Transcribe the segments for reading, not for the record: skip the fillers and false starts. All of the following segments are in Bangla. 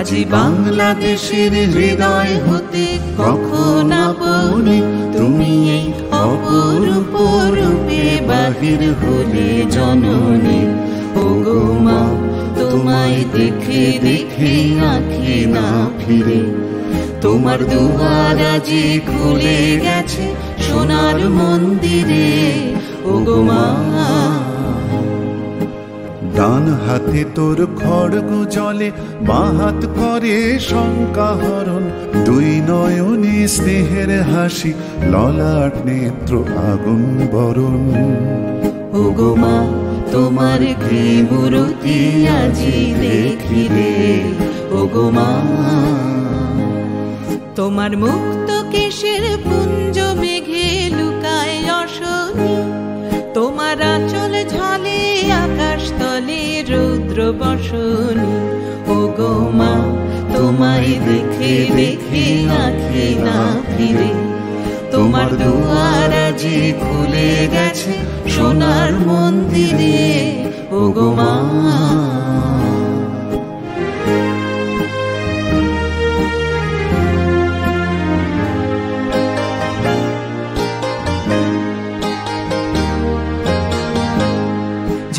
আজি বাংলাদেশের হৃদয় হতে কখন আপনি তুমি এই অপরূপ রূপে বাহির হলে জননী। ওগো মা তোমায় দেখে দেখে আঁখি না ফিরে, তোমার দুয়ার আজি খুলে গেছে সোনার মন্দিরে। ওগো মা ডান হাতে তোর খড়গ জলে, বাঁ হাত করে শঙ্কা হরণ, দুই নয়নে স্নেহের হাসি, ললাট নেত্র আগুন বরণ। ওগো মা তোমার কি মূরতি আজি দেখি রে। ওগো মা তোমার মুক্ত কেশের পুঞ্জ মেঘে লুকায় অশনি, তোমার আঁচল ঝালে আকাশ তলে রৌদ্র বসনি। ওগো মা তোমায় দেখে দেখে আঁখি না ফিরে, তোমার দুয়ার আজি খুলে গেছে সোনার মন্দিরে। ওগো মা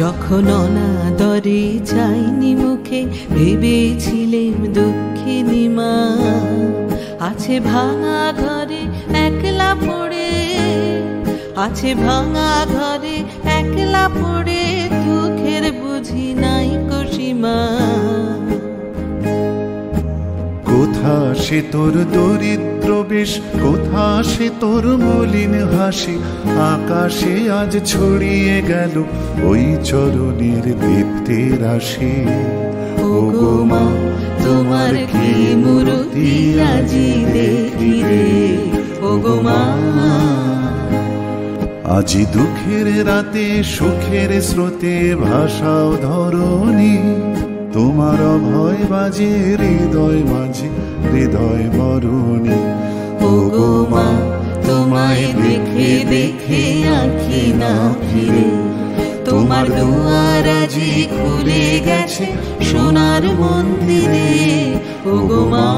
যখন অনাদরে চাইনি মুখে, ভেবেছিলেম দুঃখিনী মা আছে ভাঙা ঘরে একলা পড়ে, আছে ভাঙা ঘরে একলা পড়ে, দুঃখের বুঝি নাই সীমা। কোথা সে তোর দরিদ্র বেশ, কোথা সে তোর মলিন হাসি, আকাশে আজ ছড়িয়ে গেল ওই চরণের দীপ্তি রাশি। ওগো মা তোমার কি মূরতি আজি দেখি রে। ওগো মা আজি দুঃখের রাতে সুখের স্রোতে ভাষাও ধরণী, তোমার ভয় বাজে হৃদয় মাঝে হৃদয় মরণী। ওগো মা তোমায় দেখে দেখে আঁখি না ফিরে, তোমার দুয়ার আজি খুলে গেছে সোনার মন্দিরে। ওগো মা